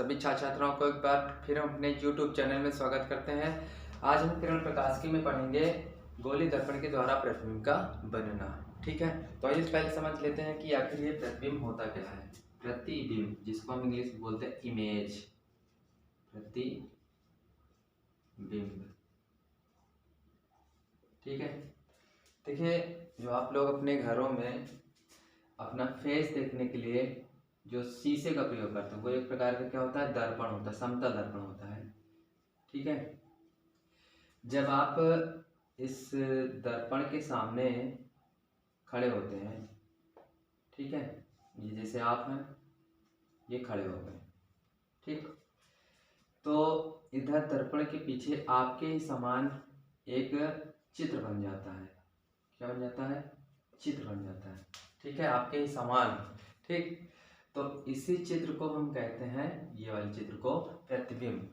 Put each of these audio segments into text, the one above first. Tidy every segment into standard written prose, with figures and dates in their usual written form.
सभी छात्र छात्राओं को एक बार फिर हम अपने YouTube चैनल में स्वागत करते हैं। आज हम किरण प्रकाश की में पढ़ेंगे गोली दर्पण के द्वारा प्रतिबिंब का बनना। ठीक है, तो आइए पहले समझ लेते हैं कि आखिर ये प्रतिबिंब होता क्या है। प्रतिबिंब, जिसको हम इंग्लिश में बोलते हैं इमेज, प्रतिबिंब। ठीक है, देखिए जो आप लोग अपने घरों में अपना फेस देखने के लिए जो शीशे का प्रयोग करते हैं वो एक प्रकार का क्या होता है, दर्पण होता है, समतल दर्पण होता है। ठीक है, जब आप इस दर्पण के सामने खड़े होते हैं, ठीक है, ये जैसे आप हैं, ये खड़े हो गए, ठीक, तो इधर दर्पण के पीछे आपके ही समान एक चित्र बन जाता है। क्या बन जाता है? चित्र बन जाता है। ठीक है, आपके ही समान। ठीक, तो इसी चित्र को हम कहते हैं, ये वाले चित्र को, प्रतिबिंब।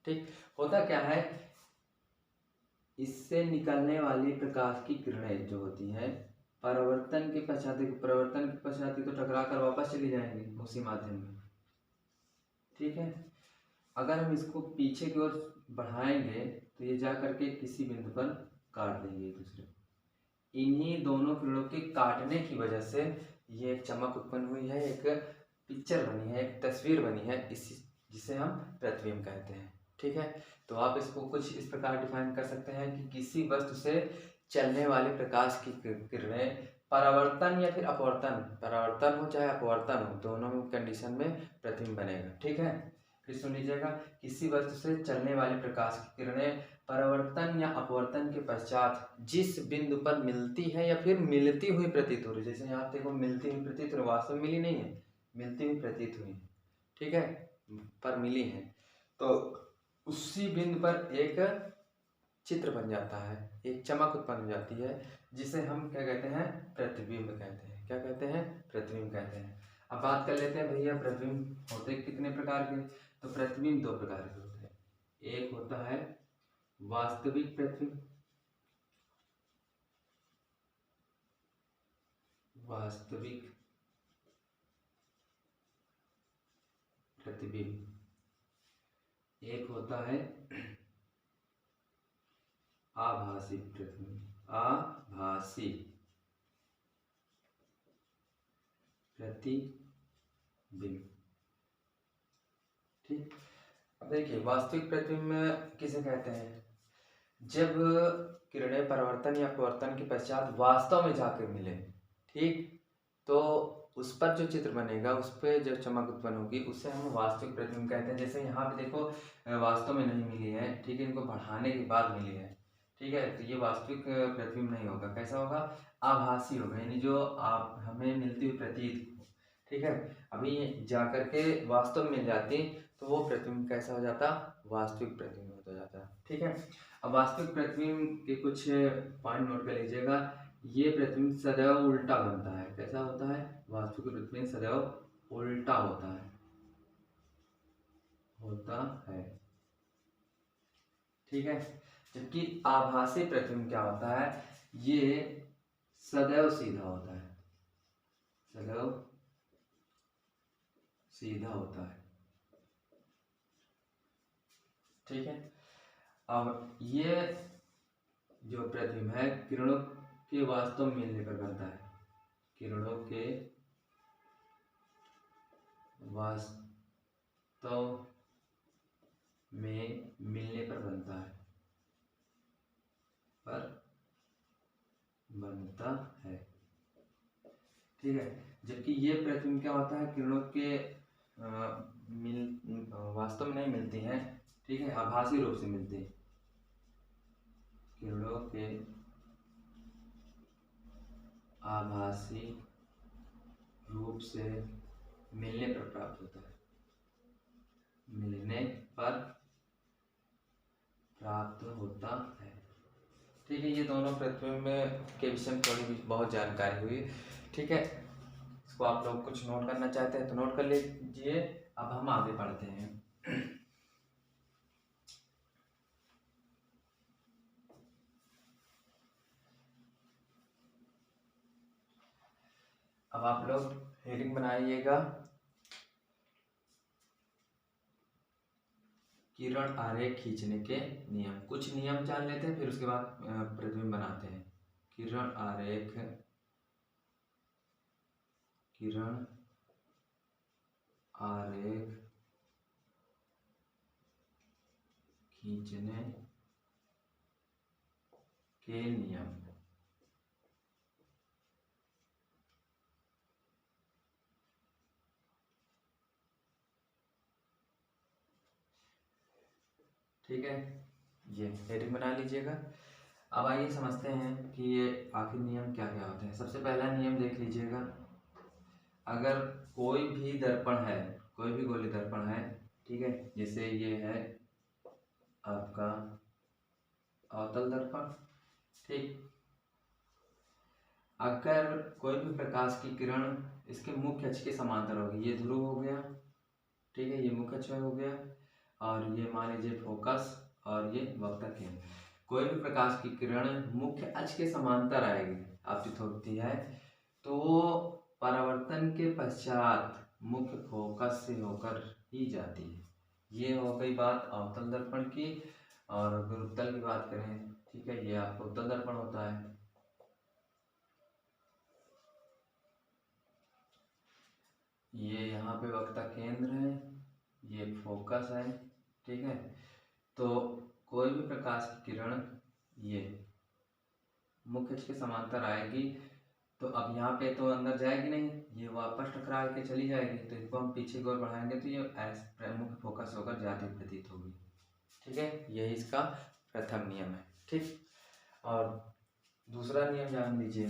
ठीक, होता क्या है, इससे निकलने वाली प्रकाश की किरणें जो होती हैं परावर्तन के पश्चात तो टकरा कर वापस चली जाएंगी उसी माध्यम में। ठीक है, अगर हम इसको पीछे की ओर बढ़ाएंगे तो ये जा करके किसी बिंदु पर काट देंगे एक दूसरे को। इन्हीं दोनों किरणों के काटने की वजह से ये एक चमक उत्पन्न हुई है, एक पिक्चर बनी है, एक तस्वीर बनी है, इसी जिसे हम प्रतिबिंब कहते हैं। ठीक है, तो आप इसको कुछ इस प्रकार डिफाइन कर सकते हैं कि किसी वस्तु से चलने वाले प्रकाश की किरणें परावर्तन या फिर अपवर्तन, परावर्तन हो चाहे अपवर्तन हो, दोनों कंडीशन में प्रतिबिंब बनेगा। ठीक है, फिर सुन लीजिएगा, किसी वस्तु से चलने वाली प्रकाश की किरणें परावर्तन या अपवर्तन के पश्चात जिस बिंदु पर मिलती है या फिर मिलती हुई प्रतीत हो रही, जैसे यहाँ देखो मिलती हुई प्रतीत हो रही, वास्तव में मिली नहीं है, मिलती हुई प्रतीत हुई, ठीक है, पर मिली है, तो उसी बिंदु पर एक चित्र बन जाता है, एक चमक उत्पन्न हो जाती है, जिसे हम क्या कहते हैं, प्रतिबिंब कहते हैं। क्या कहते हैं? प्रतिबिंब कहते हैं। अब बात कर लेते हैं भैया प्रतिबिंब होते कितने प्रकार के। तो प्रतिबिंब दो प्रकार के होते हैं। एक होता है वास्तविक प्रतिबिंब, वास्तविक प्रतिबिंब, एक होता है आभासी प्रतिबिंब, आभासी प्रतिबिंब। ठीक, अब देखिए वास्तविक प्रतिबिंब किसे कहते हैं, जब किरणें परिवर्तन या अपवर्तन के पश्चात वास्तव में जाकर मिले, ठीक, तो उस पर जो चित्र बनेगा, उस पर जो चमक उत्पन्न होगी, उसे हम वास्तविक प्रतिबिंब कहते हैं। जैसे यहाँ पे देखो वास्तव में नहीं मिली है, ठीक है, इनको बढ़ाने के बाद मिली है, ठीक है, तो ये वास्तविक प्रतिबिंब नहीं होगा। कैसा होगा? आभासी होगा, यानी जो आप हमें मिलती हुई प्रतीत हो। ठीक है, अभी जाकर के वास्तव में मिल जाती तो वो प्रतिबिंब कैसा हो जाता? वास्तविक प्रतिबिंब हो जाता। ठीक है, अब वास्तविक प्रतिबिंब के कुछ पॉइंट नोट कर लीजिएगा। ये प्रतिबिंब सदैव उल्टा बनता है। कैसा होता है? वास्तविक प्रतिबिंब सदैव उल्टा होता है, ठीक है, जबकि आभासी प्रतिबिंब क्या होता है, ये सदैव सीधा होता है, सदैव सीधा होता है। ठीक है, अब ये जो प्रतिबिंब है किरणों के वास्तव में मिलने पर बनता है, किरणों के वास्तव में मिलने पर बनता है, ठीक है, जबकि ये प्रतिबिंब क्या होता है, किरणों के वास्तव में नहीं मिलती हैं, ठीक है, आभासी रूप से मिलती है, किरणों के आभासी रूप से मिलने पर प्राप्त होता है, मिलने पर प्राप्त होता है। ठीक है, ये दोनों प्रतिबिंब के विषय में थोड़ी भी बहुत जानकारी हुई। ठीक है, इसको आप लोग कुछ नोट करना चाहते हैं तो नोट कर लीजिए। अब हम आगे बढ़ते हैं। अब आप लोग हेडिंग बनाइएगा, किरण आरेख खींचने के नियम। कुछ नियम जान लेते हैं, फिर उसके बाद प्रतिबिंब बनाते हैं। किरण आरेख खींचने के नियम। ठीक है, ये हेडिंग बना लीजिएगा। अब आइए समझते हैं कि ये आखिर नियम क्या क्या होते हैं। सबसे पहला नियम देख लीजिएगा। अगर कोई भी दर्पण है, कोई भी गोलीय दर्पण है, ठीक है, जैसे ये है आपका अवतल दर्पण, ठीक। अगर कोई भी प्रकाश की किरण इसके मुख्य अक्ष के समांतर होगी, ये ध्रुव हो गया, ठीक है, ये मुख्य अक्ष हो गया, और ये मान लीजिए फोकस, और ये वक्ता केंद्र। कोई भी प्रकाश की किरण मुख्य अक्ष के समांतर आएगी, आपतित होती है, तो परावर्तन के पश्चात मुख्य फोकस से होकर ही जाती है। ये हो गई बात अवतल दर्पण की। और अगर उत्तल की बात करें, ठीक है, ये आपको उत्तल दर्पण होता है। ये यहाँ पे वक्ता केंद्र है, ये फोकस है, ठीक है। तो कोई भी प्रकाश की किरण ये मुख्य अक्ष के समांतर आएगी, तो अब यहाँ पे तो अंदर जाएगी नहीं, ये वापस टकरा के चली जाएगी, तो इसको हम पीछे की ओर बढ़ाएंगे तो ये मुख्य फोकस होकर जाती प्रतीत होगी, ठीक है। यही इसका प्रथम नियम है, ठीक। और दूसरा नियम जान लीजिए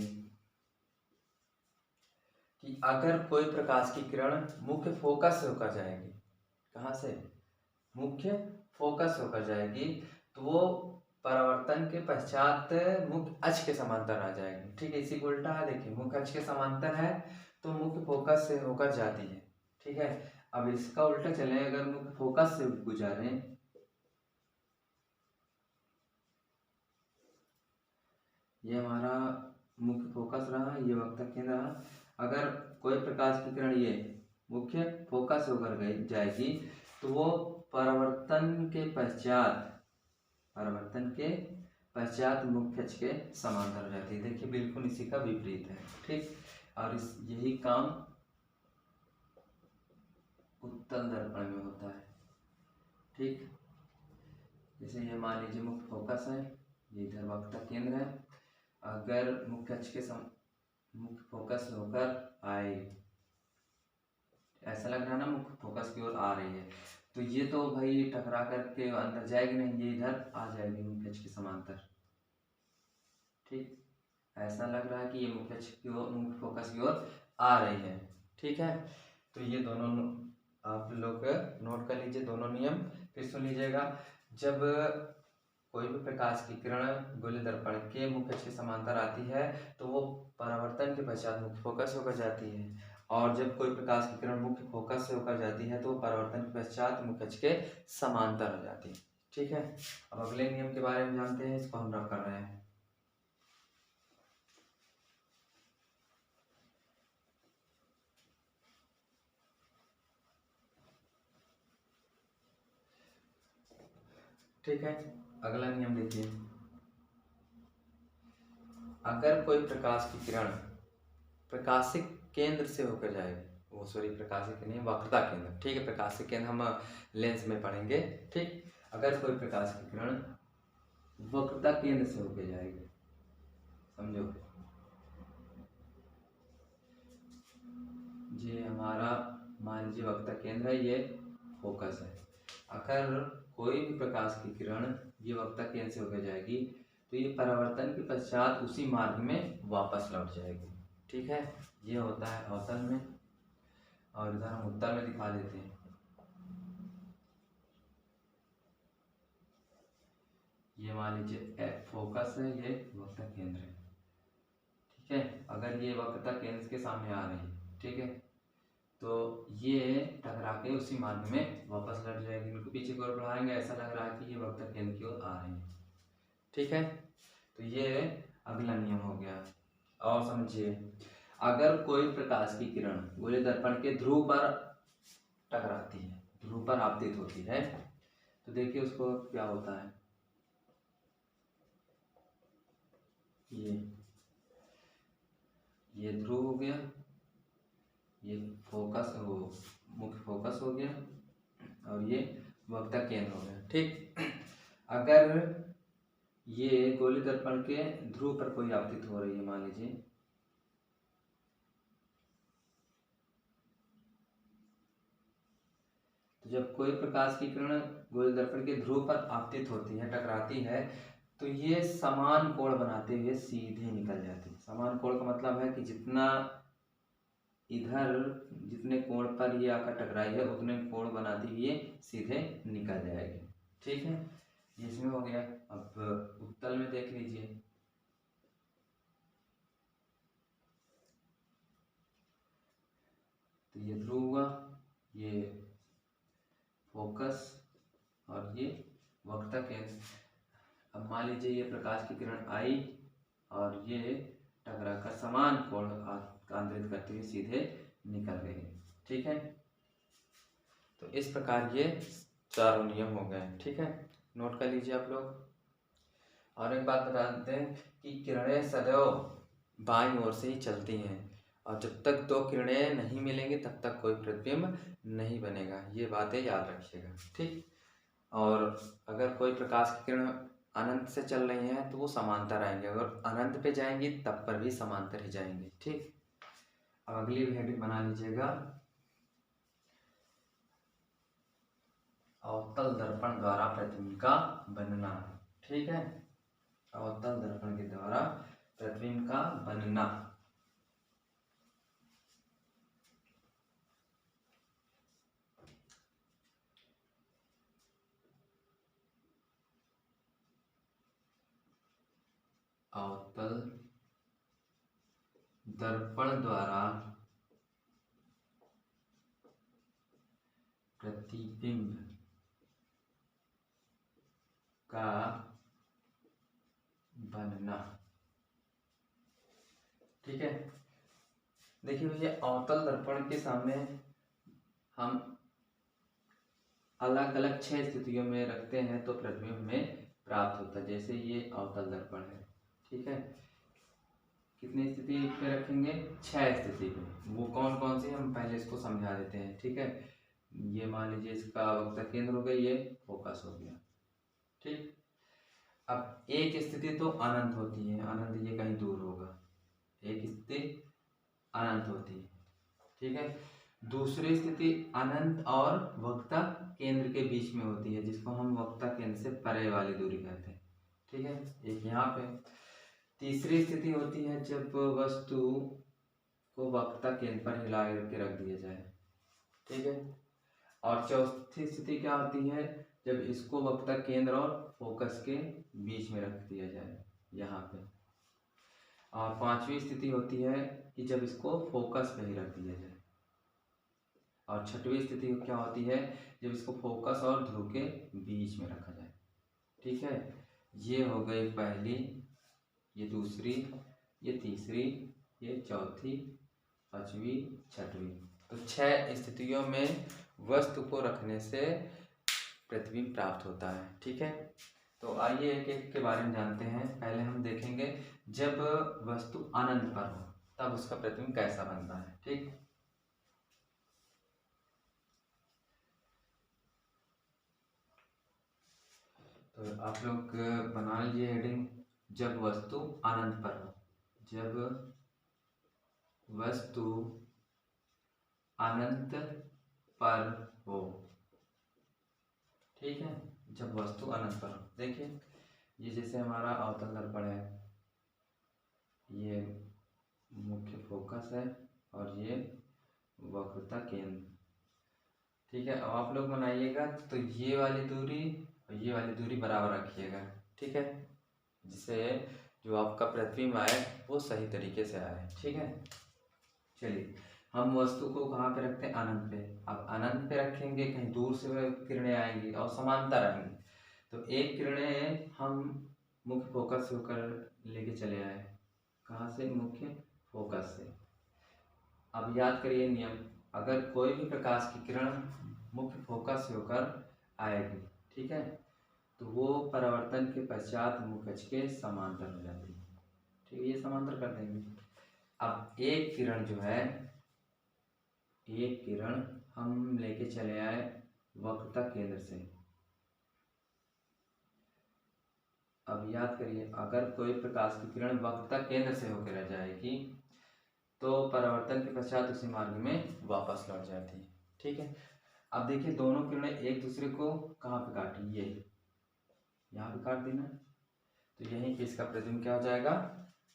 कि अगर कोई प्रकाश की किरण मुख्य फोकस से होकर जाएगी, कहाँ से, मुख्य फोकस होकर जाएगी, तो वो परावर्तन के पश्चात मुख्य अक्ष के समांतर आ जाएगी, ठीक है। इसी को उल्टा है, देखिए, मुख्य अक्ष के समांतर है तो मुख्य फोकस से होकर जाती है, ठीक है। अब इसका उल्टा चले, अगर मुख्य फोकस से गुजारे, ये हमारा मुख्य फोकस रहा, ये वक्ता केंद्र रहा। अगर कोई प्रकाश की किरण ये मुख्य फोकस होकर गई जाएगी, तो वो परावर्तन के पश्चात मुख्य अक्ष के समांतर हो जाती है। देखिए, बिल्कुल इसी का विपरीत है, ठीक। और यही काम उत्तल दर्पण में होता है, ठीक। जैसे ये मान लीजिए मुख्य फोकस है, ये इधर वक्ता केंद्र है। अगर मुख्य अक्ष के मुख्य फोकस होकर आए, ऐसा लग रहा है ना, मुख्य फोकस की ओर आ रही है, तो ये तो भाई टकरा करके अंदर जाएगी नहीं, ये इधर आ जाएगी मुख्य अक्ष के समांतर, ठीक। ऐसा लग रहा है कि ये मुख्य अक्ष की ओर, मुख्य फोकस की ओर आ रही है, ठीक है। तो ये दोनों आप लोग नोट कर लीजिए, दोनों नियम फिर सुन लीजिएगा। जब कोई भी प्रकाश की किरण गोलीय दर्पण के मुख्य अक्ष के समांतर आती है, तो वो परावर्तन के पश्चात मुख्य फोकस होकर जाती है। और जब कोई प्रकाश की किरण मुख्य फोकस से होकर जाती है, तो वो परावर्तन के पश्चात मुख्य अक्ष के समांतर हो जाती है, ठीक है। अब अगले नियम के बारे में जानते हैं, इसको हम रख कर रहे हैं। ठीक है, अगला नियम देखिए। अगर कोई प्रकाश की किरण प्रकाशिक केंद्र से होकर जाएगी, वो सॉरी प्रकाशिक नहीं, वक्रता केंद्र, ठीक है। प्रकाशिक केंद्र हम लेंस में पढ़ेंगे, ठीक। अगर कोई प्रकाश की किरण वक्रता केंद्र से होकर जाएगी, समझो, ये हमारा मान लीजिए वक्रता केंद्र है, ये फोकस है। अगर कोई भी प्रकाश की किरण ये वक्रता केंद्र से होकर जाएगी, तो ये परावर्तन के पश्चात उसी मार्ग में वापस लौट जाएगी, ठीक है। ये होता है अवतल में, और इधर हम उत्तल में दिखा देते हैं। ये मान लीजिए फोकस है, ये वक्रता केंद्र है, ठीक है। अगर ये वक्रता केंद्र के सामने आ रही है, ठीक है, तो ये टकरा के उसी मार्ग में वापस लौट जाएगी। इनको पीछे की ओर बढ़ाएंगे, ऐसा लग रहा है कि ये वक्रता केंद्र की ओर आ रही है, ठीक है। तो ये अगला नियम हो गया। और समझिए, अगर कोई प्रकाश की किरण गोलीय दर्पण के ध्रुव पर टकराती है, ध्रुव पर आपतित होती है, तो देखिए उसको क्या होता है, ये ध्रुव हो गया, ये फोकस हो, मुख्य फोकस हो गया, और ये वक्ता केंद्र हो गया। ठीक, अगर ये गोली दर्पण के ध्रुव पर कोई आपतित हो रही है, मान लीजिए, तो जब कोई प्रकाश की किरण गोली दर्पण के ध्रुव पर आपतित होती है, टकराती है, तो ये समान कोण बनाते हुए सीधे निकल जाती है। समान कोण का मतलब है कि जितना इधर जितने कोण पर ये आकर टकराई है उतने कोण बनाती हुए सीधे निकल जाएगी। ठीक है, ये इसमें हो गया। अब उत्तल में देख लीजिए, तो ये ध्रुव हुआ, ये फोकस और ये वक्ता केंद्र। अब मान लीजिए ये प्रकाश की किरण आई और ये टकराकर समान कोण केंद्रित करते हुए सीधे निकल गई। ठीक है, तो इस प्रकार ये चारों नियम हो गए। ठीक है, नोट कर लीजिए आप लोग। और एक बात बता देते हैं कि किरणें सदैव बाईं ओर से ही चलती हैं, और जब तक दो किरणें नहीं मिलेंगी तब तक कोई प्रतिबिंब नहीं बनेगा। ये बातें याद रखिएगा। ठीक, और अगर कोई प्रकाश की किरण अनंत से चल रही हैं तो वो समांतर आएंगे, अगर अनंत पे जाएंगी तब पर भी समांतर ही जाएंगे। ठीक, अब अगली हेडिंग बना लीजिएगा, अवतल दर्पण द्वारा प्रतिबिंब का बनना। ठीक है, अवतल दर्पण के द्वारा प्रतिबिंब का बनना। अवतल दर्पण द्वारा प्रतिबिंब का बनना। ठीक है, देखिए भैया, अवतल दर्पण के सामने हम अलग अलग 6 स्थितियों में रखते हैं तो प्रतिबिंब में प्राप्त होता है। जैसे ये अवतल दर्पण है, ठीक है, कितनी स्थिति पे रखेंगे? 6 स्थिति पे। वो कौन कौन सी, हम पहले इसको समझा देते हैं। ठीक है, ये मान लीजिए इसका वक्ता केंद्र हो गया, ये फोकस हो गया। ठीक, अब एक स्थिति तो अनंत होती है, अनंत ये कहीं दूर होगा, एक स्थिति अनंत होती है। ठीक है, दूसरी स्थिति अनंत और वक्ता केंद्र के बीच में होती है, जिसको हम वक्ता केंद्र से परे वाली दूरी कहते हैं। ठीक है, एक यहाँ पे। तीसरी स्थिति होती है जब वस्तु को वक्ता केंद्र पर हिला के रख दिया जाए। ठीक है, और चौथी स्थिति क्या होती है? जब इसको वक्ता केंद्र और फोकस के बीच में रख दिया जाए, यहाँ पे। और पांचवी स्थिति होती है कि जब इसको फोकस पे ही रख दिया जाए। और छठवीं स्थिति क्या होती है? जब इसको फोकस और ध्रुव के बीच में रखा जाए। ठीक है, ये हो गई पहली, ये दूसरी, ये तीसरी, ये चौथी, पांचवी, छठवीं। तो 6 स्थितियों में वस्तु को रखने से प्रतिबिंब प्राप्त होता है। ठीक है, तो आइए एक एक के बारे में जानते हैं। पहले हम देखेंगे जब वस्तु अनंत पर हो तब उसका प्रतिबिंब कैसा बनता है। ठीक, तो आप लोग बना लीजिए हेडिंग, जब वस्तु अनंत पर हो। जब वस्तु अनंत पर हो। ठीक है, जब वस्तु अनंत पर हो। देखिए, ये जैसे हमारा अवतल दर्पण है, ये मुख्य फोकस है और ये वक्रता केंद्र। ठीक है, अब आप लोग बनाइएगा तो ये वाली दूरी और ये वाली दूरी बराबर रखिएगा। ठीक है, जिससे जो आपका प्रतिबिंब आए वो सही तरीके से आए। ठीक है, चलिए हम वस्तु को कहाँ पे रखते हैं? अनंत पे। अब अनंत पे रखेंगे, कहीं दूर से किरणें आएंगी और समांतर आएंगी, तो एक किरणें हम मुख्य फोकस से होकर लेके चले आए। कहाँ से? मुख्य फोकस से। अब याद करिए नियम, अगर कोई भी प्रकाश की किरण मुख्य फोकस से होकर आएगी, ठीक है, तो वो परावर्तन के पश्चात मुख्य अक्ष के समांतर हो जाती है। ठीक है, ये समांतर कर देंगे। अब एक किरण जो है, एक किरण हम लेके चले आए वक्रता केंद्र से। अब याद करिए, अगर कोई प्रकाश की किरण वक्रता केंद्र से होकर रह जाएगी तो परावर्तन के पश्चात उसी मार्ग में वापस लौट जाती है। ठीक है, अब देखिए दोनों किरणें एक दूसरे को कहाँ पे काटी, ये यहाँ पे काट देना, तो यहीं पे इसका प्रतिबिंब क्या हो जाएगा,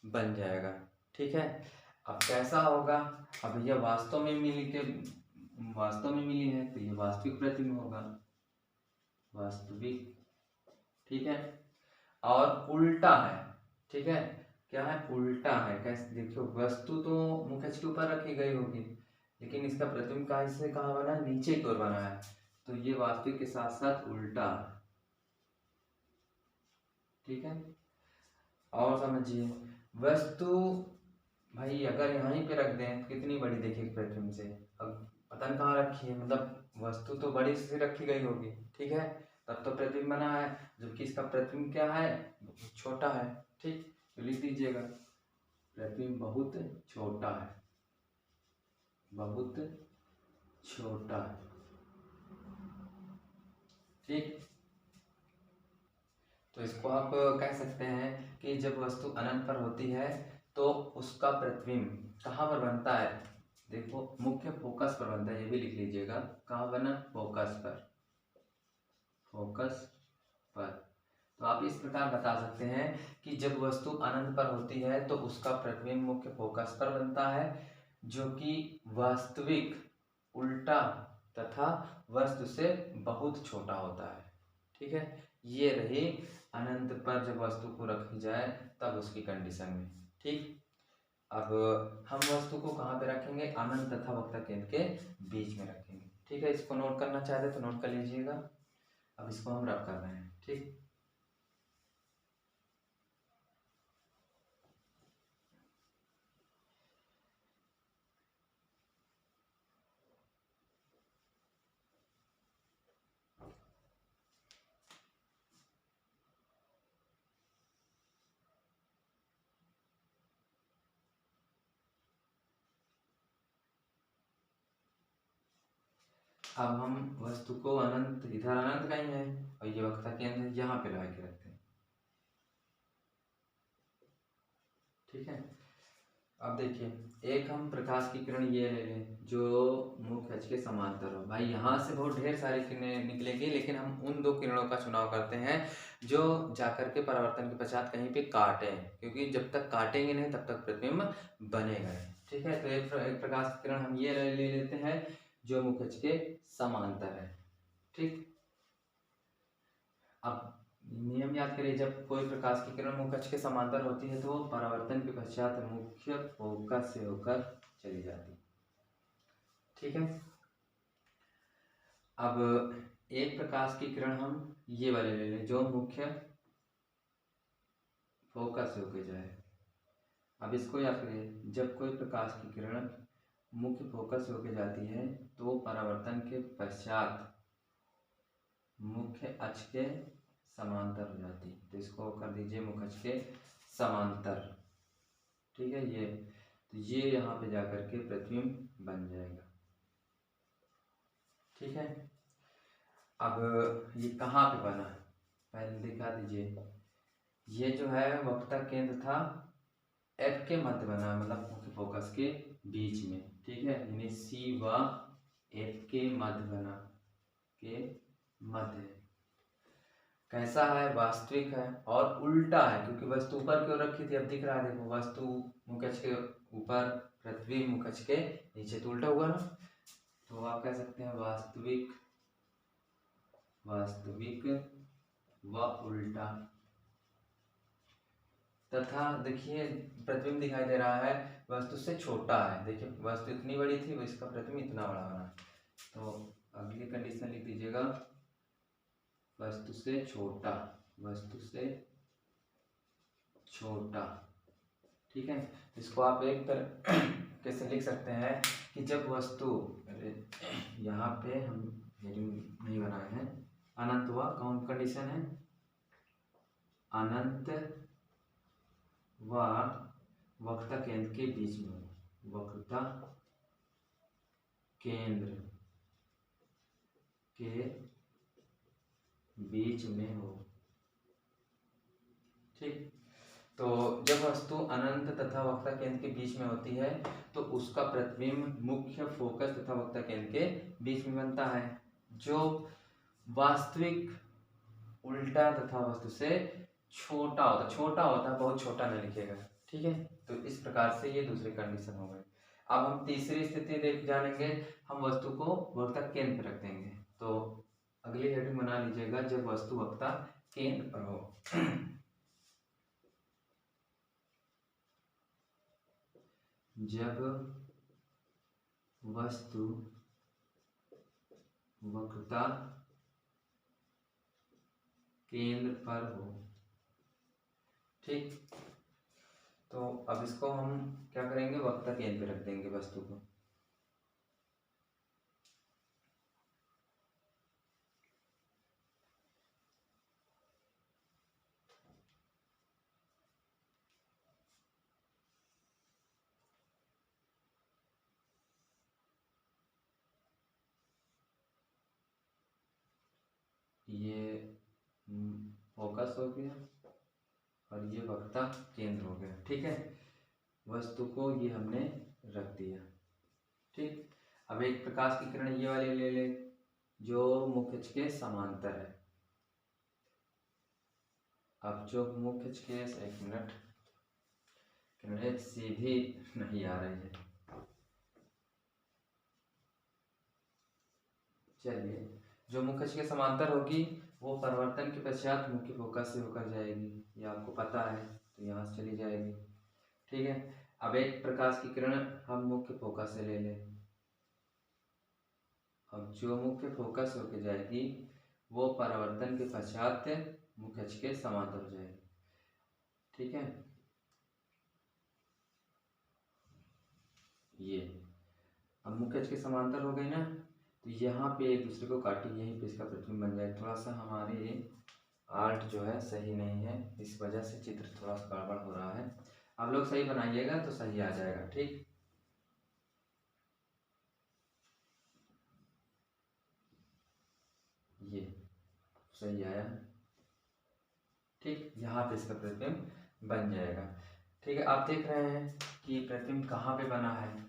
बन जाएगा। ठीक है, अब कैसा होगा, अब यह वास्तव में मिली है तो ये वास्तविक प्रतिबिंब होगा, वास्तविक। ठीक है, और उल्टा है। ठीक है, क्या है, उल्टा है। कैसे, देखियो वस्तु तो मुख्य अक्ष के ऊपर रखी गई होगी, लेकिन इसका प्रतिबिंब कहाँ से कहाँ बना, नीचे की ओर बना है, तो ये वास्तविक के साथ साथ उल्टा है। ठीक है, और समझिए वस्तु भाई अगर यहीं पे रख दें तो कितनी बड़ी देखिए प्रतिबिंब से, अब पता नहीं कहाँ रखी है, मतलब वस्तु तो बड़ी से रखी गई होगी। ठीक है, तब तो प्रतिबिंब बना है, जबकि इसका प्रतिबिंब क्या है, छोटा है। ठीक, तो लिख दीजिएगा प्रतिबिंब बहुत छोटा है, बहुत छोटा है। ठीक, तो इसको आप कह सकते हैं कि जब वस्तु अनंत पर होती है तो उसका प्रतिबिंब कहाँ पर बनता है, देखो मुख्य फोकस पर बनता है, ये भी लिख लीजिएगा, कहाँ बना, फोकस पर, फोकस पर। तो आप इस प्रकार बता सकते हैं कि जब वस्तु अनंत पर होती है तो उसका प्रतिबिंब मुख्य फोकस पर बनता है, जो कि वास्तविक, उल्टा तथा वस्तु से बहुत छोटा होता है। ठीक है, ये रही अनंत पर जब वस्तु को रखी जाए तब उसकी कंडीशन में। ठीक, अब हम वस्तु को कहाँ पे रखेंगे, अनंत तथा वक्रता केंद्र के बीच में रखेंगे। ठीक है, इसको नोट करना चाहते तो नोट कर लीजिएगा। अब इसको हम रब कर रहे हैं। ठीक, अब हम वस्तु को अनंत, इधर अनंत कहीं है और ये वक्रता केंद्र यहाँ पे ला के रखते हैं। ठीक है, अब देखिए एक हम प्रकाश की किरण ये ले लें जो मुख्य अक्ष के समांतर हो। भाई यहाँ से बहुत ढेर सारी किरणें निकलेंगी, लेकिन हम उन दो किरणों का चुनाव करते हैं जो जाकर के परावर्तन के पश्चात कहीं पे काटें, क्योंकि जब तक काटेंगे नहीं तब तक प्रतिबिंब बनेगा नहीं। ठीक है, तो एक प्रकाश की किरण हम ये ले लेते हैं जो मुख्य अक्ष के समांतर है। ठीक, अब नियम याद करिए, जब कोई प्रकाश की किरण मुख्य अक्ष के समांतर होती है तो परावर्तन के पश्चात मुख्य फोकस से होकर चली जाती है। ठीक है, अब एक प्रकाश की किरण हम ये वाले ले लें जो मुख्य फोकस से होकर जाए। अब इसको याद करिए, जब कोई प्रकाश की किरण मुख्य फोकस से होकर जाती है तो परावर्तन के पश्चात मुख्य अक्ष के समांतर हो जाती, तो इसको कर दीजिए मुख्य अक्ष के समांतर। ठीक है, ये तो ये यहाँ पे जाकर के प्रतिबिंब बन जाएगा। ठीक है, अब ये कहाँ पे बना, पहले दिखा दीजिए, ये जो है वक्रता केंद्र था एफ के मध्य बना, मतलब मुख्य फोकस के बीच में। ठीक है, यानी सी व एफ के मध्य बना, के मध्य। कैसा है, वास्तविक है और उल्टा है, क्योंकि वस्तु ऊपर की ओर रखी थी। अब दिख रहा है, देखो वस्तु मुख्य अक्ष के ऊपर, प्रतिबिंब मुख्य अक्ष के नीचे, तो उल्टा हुआ ना। तो आप कह सकते हैं वास्तविक, वास्तविक व उल्टा। तथा देखिए प्रतिबिंब दिखाई दे रहा है वस्तु से छोटा है। देखिए वस्तु इतनी बड़ी थी, वो इसका प्रतिबिंब इतना बड़ा बना। तो अगली कंडीशन लिख दीजिएगा, वस्तु से छोटा, वस्तु से छोटा। ठीक है, इसको आप एक तरह कैसे लिख सकते हैं कि जब वस्तु, यहाँ पे हम हेडिंग नहीं बनाए हैं, अनंत हुआ, कौन कंडीशन है, अनंत व वक्रता केंद्र के बीच में, वक्रता केंद्र के बीच में हो। ठीक, तो जब वस्तु अनंत तथा वक्रता केंद्र के बीच में होती है तो उसका प्रतिबिंब मुख्य फोकस तथा वक्रता केंद्र के बीच में बनता है, जो वास्तविक उल्टा तथा वस्तु से छोटा होता है, बहुत छोटा नहीं लिखेगा। ठीक है, तो इस प्रकार से ये दूसरी कंडीशन हो गई। अब हम तीसरी स्थिति देख जानेंगे, हम वस्तु को वक्रता केंद्र पर रख देंगे। तो अगली हेडिंग बना लीजिएगा, जब वस्तु वक्रता केंद्र पर हो। जब वस्तु वक्रता केंद्र पर हो। ठीक, तो अब इसको हम क्या करेंगे, वक्रता केंद्र पे रख देंगे वस्तु को। ये फोकस हो गया और ये वक्रता केंद्र हो गया। ठीक है, वस्तु को ये हमने रख दिया। ठीक, अब एक प्रकाश की किरण ये वाले ले ले जो मुख्य अक्ष के समांतर है। अब जो मुख्य अक्ष के, एक मिनट, किरणें सीधी नहीं आ रही है। चलिए, जो मुख्य अक्ष के समांतर होगी वो परिवर्तन के पश्चात मुख्य फोकस से होकर जाएगी, ये आपको पता है, तो यहाँ से चली जाएगी। ठीक है, अब एक प्रकाश की किरण हम मुख्य फोकस से ले लें। अब जो मुख्य फोकस होकर जाएगी वो परावर्तन के पश्चात मुख्य अक्ष के समांतर हो जाएगी। ठीक है, ये अब मुख्य अक्ष के समांतर हो गई ना, तो यहाँ पे एक दूसरे को काटी, यहीं पे इसका प्रतिबिंब बन जाए। थोड़ा सा हमारे आर्ट जो है सही नहीं है, इस वजह से चित्र थोड़ा सा गड़बड़ हो रहा है। आप लोग सही बनाइएगा तो सही आ जाएगा। ठीक, ये सही आया। ठीक, यहाँ पे इसका प्रतिबिंब बन जाएगा। ठीक है, आप देख रहे हैं कि प्रतिबिंब कहाँ पे बना है,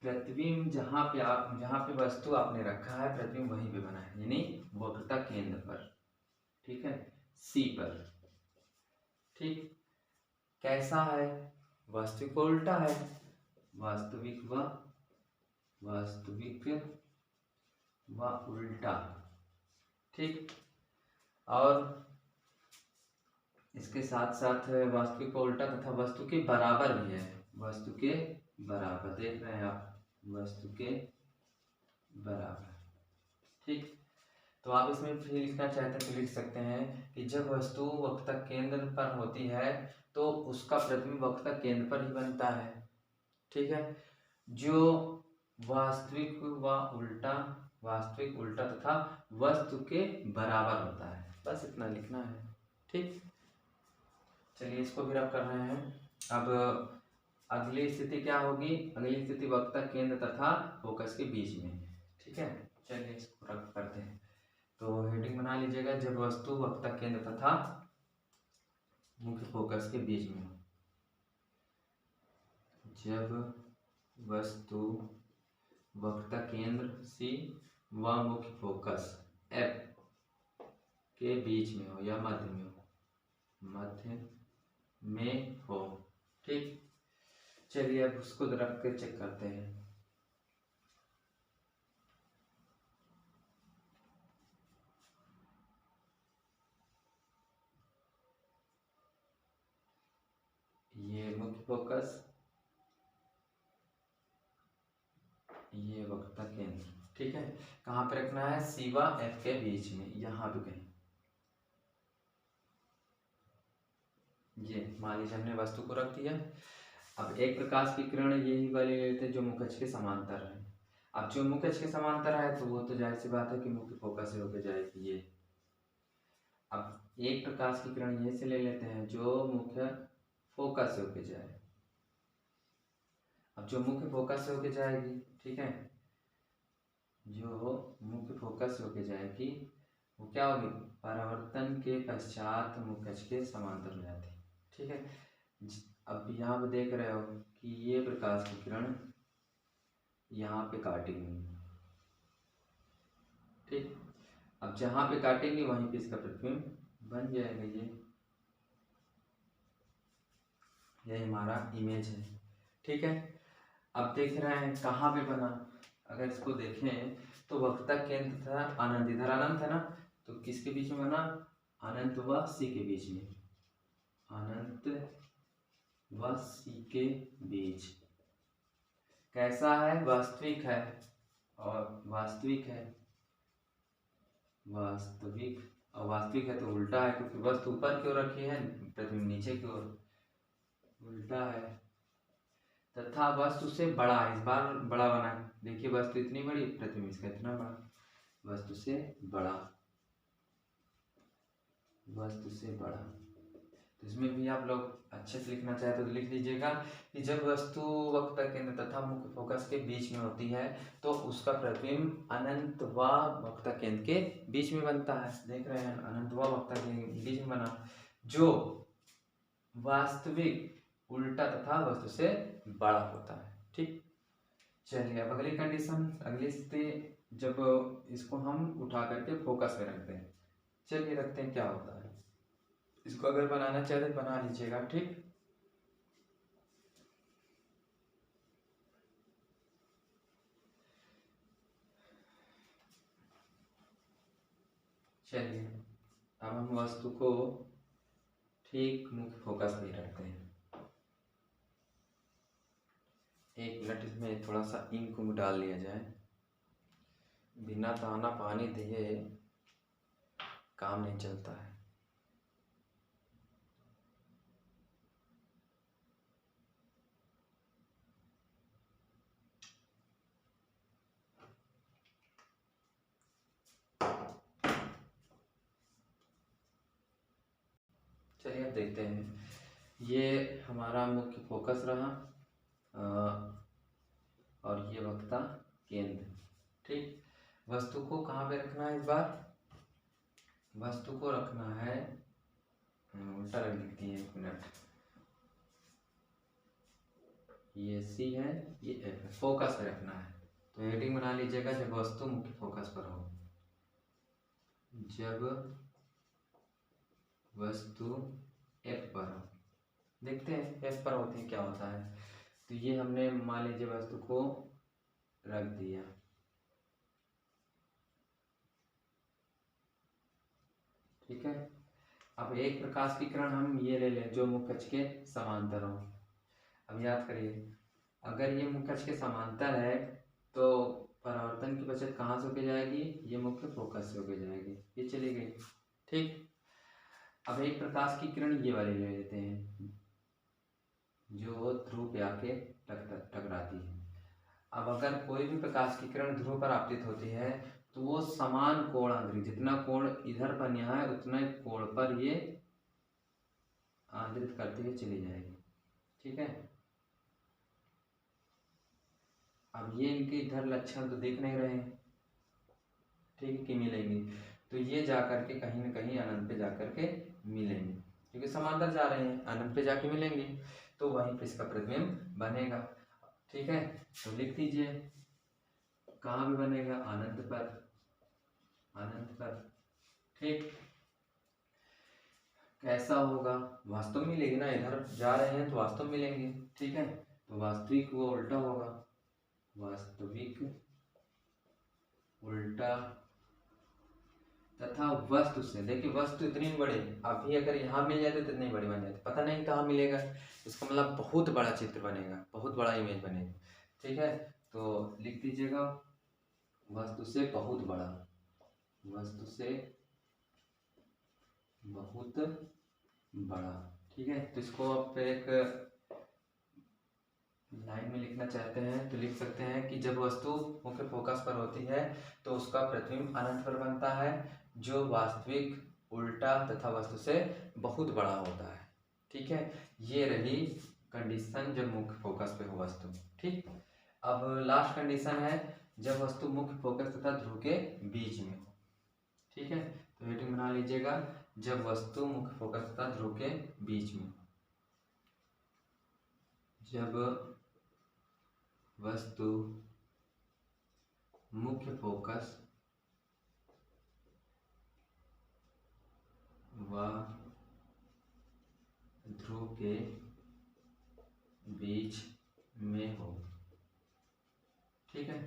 प्रतिबिंब जहाँ पे वस्तु आपने रखा है प्रतिबिंब वहीं पे बना है, यानी वक्रता केंद्र पर। ठीक है, सी पर। ठीक, कैसा है, वास्तविक व उल्टा है, वास्तविक व उल्टा। ठीक, और इसके साथ साथ वास्तविक व उल्टा तथा वस्तु के बराबर भी है, वस्तु के बराबर, देख रहे हैं आप, वस्तु के बराबर। ठीक, तो आप इसमें फिर लिखना चाहते हैं तो लिख सकते हैं कि जब वस्तु वक्रता केंद्र पर होती है तो उसका प्रतिबिंब वक्रता केंद्र पर ही बनता है। ठीक है, जो वास्तविक उल्टा तथा वस्तु के बराबर होता है, बस इतना लिखना है। ठीक, चलिए इसको भी रब कर रहे हैं। अब अगली स्थिति क्या होगी, अगली स्थिति वक्रता केंद्र तथा फोकस के बीच में। ठीक है, चलिए इसको रब करते हैं। तो हेडिंग बना लीजिएगा, जब वस्तु वक्रता केंद्र तथा मुख्य फोकस के बीच में, जब वस्तु वक्रता केंद्र सी व मुख्य फोकस एफ के बीच में हो या मध्य में हो। ठीक, चलिए अब उसको रख के चेक करते हैं। ये मुख्य फोकस, ये वक्रता केंद्र। ठीक है, कहाँ पे रखना है, सी व एफ के बीच में, यहाँ पे कहीं। ये मान लीजिए हमने वस्तु को रख दिया। अब एक प्रकाश की किरण यही वाली लेते हैं जो मुख्य अक्ष के समांतर है। अब जो मुख्य अक्ष के समांतर है तो वो तो जाहिर सी बात है कि मुख्य फोकस से होकर जाएगी ये। अब एक प्रकाश की किरण ये से ले लेते हैं जो मुख्य फोकस से होके जाए। अब जो मुख्य फोकस से होके जाएगी, ठीक है, जो मुख्य फोकस से होके जाएगी वो क्या होगी, परावर्तन के पश्चात मुख्य अक्ष के समांतर हो जाती है, ठीक है। अब यहाँ पे देख रहे हो कि ये प्रकाश की किरण यहाँ पे काटेंगी, ठीक। अब जहाँ पे काटेंगे वहीं पे इसका प्रतिबिंब बन जाएगा। ये हमारा इमेज है, ठीक है। अब देख रहे हैं कहाँ पे बना, अगर इसको देखें तो वक्ता केंद्र था अनंत, इधर अनंत है ना, तो किसके बीच में बना, अनंत व सी के बीच में, अनंत व सी के बीच। कैसा है, वास्तविक है, और वास्तविक है, वास्तविक, और वास्तविक है तो उल्टा है, क्योंकि वस्तु ऊपर की ओर रखी है, प्रतिबिंब नीचे की ओर, उल्टा है। तथा वस्तु से बड़ा है, इस बार बड़ा बना है, देखिए वस्तु इतनी बड़ी, प्रतिबिंब इसका इतना बड़ा, वस्तु से बड़ा, वस्तु से बड़ा। तो इसमें भी आप लोग अच्छे से लिखना चाहे तो लिख लीजिएगा कि जब वस्तु वक्ता केंद्र तथा मुख्य फोकस के बीच में होती है तो उसका प्रतिबिंब अनंत व वक्ता केंद्र के बीच में बनता है। देख रहे हैं, अनंत व वक्ता केंद्र के बीच में बना, जो वास्तविक, उल्टा तथा वस्तु से बड़ा होता है, ठीक। चलिए अब अगली कंडीशन, अगली स्थिति, जब इसको हम उठा करके फोकस में रखते हैं, चलिए रखते हैं, क्या होता है। इसको अगर बनाना चाहे तो बना लीजिएगा, ठीक। चलिए अब हम वस्तु को ठीक मुख्य फोकस में रखते हैं। एक मिनट, इसमें थोड़ा सा इंक डाल लिया जाए, बिना दाना पानी दिए काम नहीं चलता है। चलिए अब देखते हैं, ये हमारा मुख्य फोकस रहा और ये वक्ता केंद्र, ठीक। वस्तु को कहाँ पे रखना है, इस बार वस्तु को रखना है, उल्टा रख देती है, एक मिनट, ये सी है, ये एफ है, फोकस पे रखना है। तो हेडिंग बना लीजिएगा, जब वस्तु मुख्य फोकस पर हो, जब वस्तु एफ पर हो। देखते हैं एफ पर होती है क्या होता है। तो ये हमने मान लीजिए वस्तु को रख दिया, ठीक है। अब एक प्रकाश की किरण हम ये ले लें जो मुख्य अक्ष के समांतर हो। अब याद करिए, अगर ये मुख्य अक्ष के समांतर है तो परावर्तन की बचत कहाँ से होके जाएगी, ये मुख्य फोकस से होके जाएगी, ये चली गई, ठीक। अब एक प्रकाश की किरण ये वाली ले लेते हैं जो ध्रुव पे आके टकराती है। अब अगर कोई भी प्रकाश की किरण ध्रुव पर आपतित होती है तो वो समान कोणांतरित, जितना कोण इधर पर यहाँ है उतना कोण पर ये आंतरित करती हुई चली जाएगी, ठीक है। अब ये इनके इधर लक्षण तो देख नहीं रहे हैं, ठीक है, कि मिलेंगे, तो ये जाकर के कहीं ना कहीं अनंत पे जाकर के मिलेंगे, क्योंकि समांतर जा रहे हैं, अनंत पे जाके मिलेंगे, तो वहीं पे इसका प्रतिबिंब बनेगा, ठीक है। तो लिख दीजिए कहाँ भी बनेगा, अनंत पर, अनंत पर, ठीक। कैसा होगा, वास्तव में मिलेगी ना, इधर जा रहे हैं तो वास्तव में मिलेंगे, ठीक है। तो वास्तविक वो उल्टा होगा, वास्तविक उल्टा तथा वस्तु से, देखिए वस्तु इतनी बड़ी, अभी अगर यहाँ मिल जाए तो इतनी बड़ी बन जाती, पता नहीं कहाँ मिलेगा, इसका मतलब बहुत बड़ा चित्र बनेगा, बहुत बड़ा इमेज बनेगा, ठीक है। तो लिख दीजिएगा वस्तु से बहुत बड़ा, वस्तु से बहुत बड़ा, ठीक है। तो इसको आप एक लाइन में लिखना चाहते हैं तो लिख सकते हैं कि जब वस्तु मुख्य फोकस पर होती है तो उसका प्रतिबिंब अनंत पर बनता है, जो वास्तविक उल्टा तथा वस्तु से बहुत बड़ा होता है। ठीक है, ये रही कंडीशन जब मुख्य फोकस पे हो वस्तु। ठीक, अब लास्ट कंडीशन है जब वस्तु मुख्य फोकस तथा ध्रुव के बीच में हो। ठीक है, तो हेडिंग बना लीजिएगा, जब वस्तु मुख्य फोकस तथा ध्रुव के बीच में। जब वस्तु मुख्य फोकस व ध्रुव के बीच में हो। ठीक है,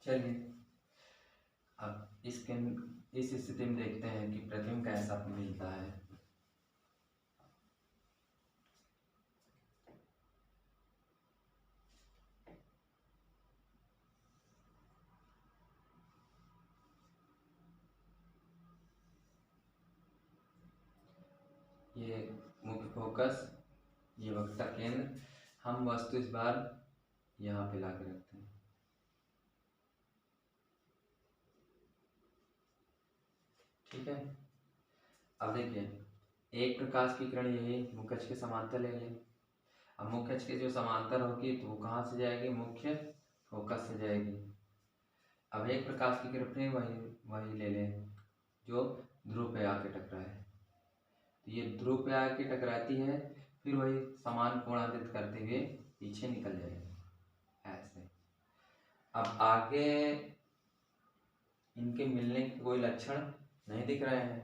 चलिए अब इस स्थिति में देखते हैं कि प्रतिबिंब कैसा मिलता है। ये मुख्य फोकस, ये वक्रता केंद्र, हम वस्तु इस बार यहाँ पे ला के रखते हैं। ठीक है, अब देखिए एक प्रकाश की किरण यही मुख्य अक्ष के समांतर ले लें। अब मुख्य अक्ष के जो समांतर होगी तो वो कहाँ से जाएगी, मुख्य फोकस से जाएगी। अब एक प्रकाश की किरण फिर वही ले लें जो ध्रुव पे आके टकराए, तो ये ध्रुव पे आके टकराती है, फिर वही समान कोणांतरित करते हुए पीछे निकल जाएगी ऐसे। अब आगे इनके मिलने के कोई लक्षण नहीं दिख रहे हैं,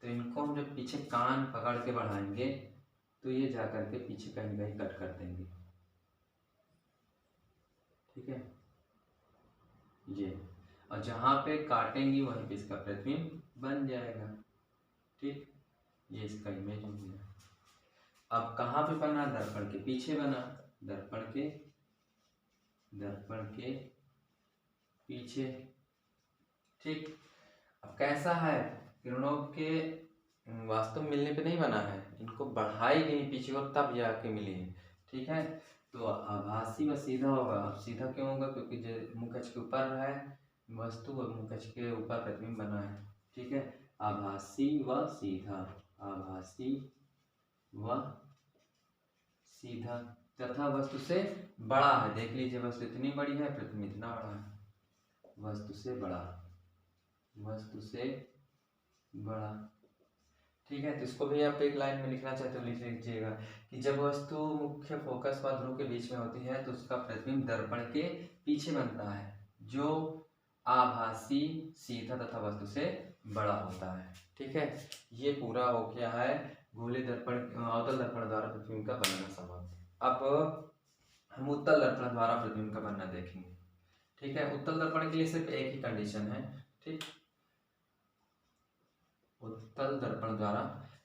तो इनको हम जब पीछे कान पकड़ के बढ़ाएंगे तो ये जाकर के पीछे कहीं कहीं कट कर देंगे। ठीक है, ये और जहाँ पे काटेंगी वहीं पे इसका प्रतिबिंब बन जाएगा। ठीक, ये इसका इमेज हो गया। अब कहाँ पे बना, दर्पण के पीछे बना, दर्पण के पीछे। ठीक, अब कैसा है, किरणों के वास्तव मिलने पे नहीं बना है, इनको बढ़ाई गई पीछे और तब जाके मिली है। ठीक है, तो आभासी व सीधा होगा। सीधा क्यों होगा, क्योंकि मुख्य अक्ष के ऊपर है वस्तु और मुख्य अक्ष के ऊपर प्रतिबिंब बना है। ठीक है, आभासी व सीधा, आभासी व सीधा तथा वस्तु से बड़ा है। देख लीजिए वस्तु इतनी बड़ी है, प्रतिबिंब इतना बड़ा है, वस्तु से बड़ा, वस्तु से बड़ा। ठीक है, तो इसको भी आप एक लाइन में लिखना चाहते हो लिख लीजिएगा कि जब वस्तु मुख्य फोकस व ध्रुव के बीच में होती है तो उसका प्रतिबिंब दर्पण के पीछे बनता है जो आभासी, सीधा तथा वस्तु से बड़ा होता है। ठीक है, ये पूरा हो गया है गोलीय दर्पण, अवतल दर्पण द्वारा प्रतिबिंब का बनना समाप्त। अब हम उत्तल दर्पण द्वारा प्रतिबिंब का बनना देखेंगे। ठीक है, उत्तल दर्पण के लिए सिर्फ एक ही कंडीशन है। ठीक, उत्तल दर्पण द्वारा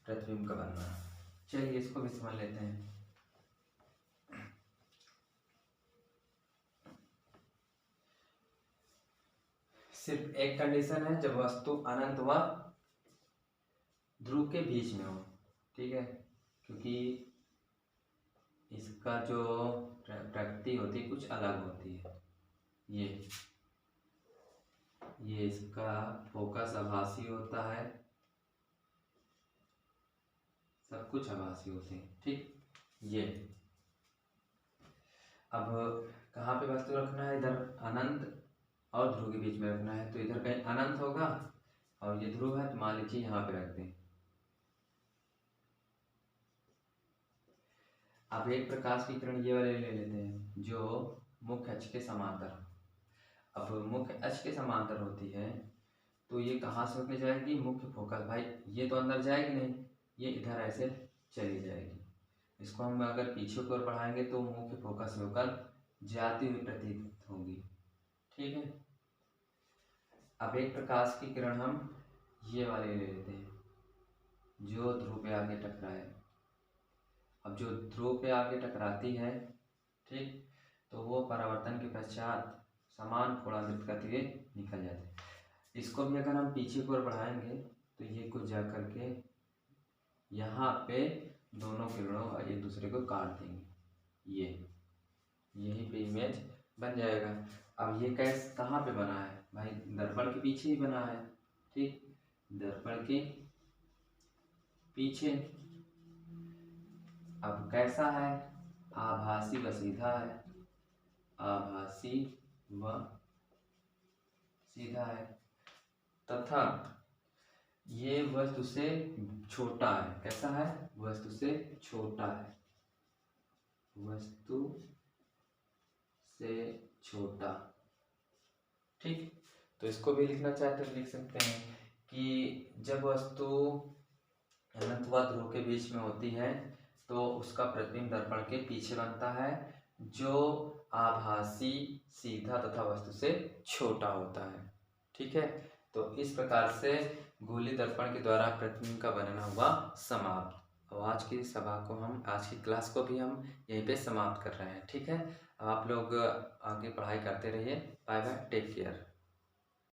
प्रतिबिंब का बनना। चलिए इसको भी समझ लेते हैं। सिर्फ एक कंडीशन है, जब वस्तु अनंत व ध्रुव के बीच में हो। ठीक है, क्योंकि इसका जो प्रकृति होती है कुछ अलग होती है। ये इसका फोकस आभासी होता है, सब कुछ आभासी होते हैं। ठीक, ये अब कहाँ पे वस्तु रखना है, इधर अनंत और ध्रुव के बीच में रखना है, तो इधर कहीं अनंत होगा और ये ध्रुव है, तो मान लीजिए यहाँ पे रख दें। अब एक प्रकाश की किरण ये वाले ले लेते हैं जो मुख्य अक्ष के समांतर। अब मुख्य अक्ष के समांतर होती है तो ये कहाँ से होकर जाएगी, मुख्य फोकस। भाई ये तो अंदर जाएगी नहीं, ये इधर ऐसे चली जाएगी। इसको हम अगर पीछे की ओर बढ़ाएंगे तो मुख्य फोकस से होकर जाती हुई प्रतीत होगी। ठीक है, अब एक प्रकाश की किरण हम ये वाले ले लेते हैं जो ध्रुव पे आके टकराए। अब जो ध्रुव पे आके टकराती है, ठीक, तो वो परावर्तन के पश्चात समान कोणांतरित करते हुए निकल जाते हैं। इसको भी अगर हम पीछे की ओर बढ़ाएंगे तो ये कुछ जा करके यहाँ पे दोनों किरणों एक दूसरे को काट देंगे। यही पे इमेज बन जाएगा। अब ये कैस कहाँ पे बना है, भाई दर्पण के पीछे ही बना है। ठीक, दर्पण के पीछे। अब कैसा है? आभासी व सीधा है, आभासी व सीधा है, तथा ये वस्तु से छोटा है। कैसा है? वस्तु से छोटा है, वस्तु से छोटा। ठीक, तो इसको भी लिखना चाहते तो लिख सकते हैं कि जब वस्तु अनंत व ध्रुव के बीच में होती है तो उसका प्रतिबिंब दर्पण के पीछे बनता है, जो आभासी, सीधा तथा वस्तु से छोटा होता है। ठीक है, तो इस प्रकार से गोलीय दर्पण के द्वारा प्रतिबिंब का बनना हुआ समाप्त। और आज की सभा को हम, आज की क्लास को भी हम यहीं पे समाप्त कर रहे हैं। ठीक है, अब आप लोग आगे पढ़ाई करते रहिए। Bye bye, take care.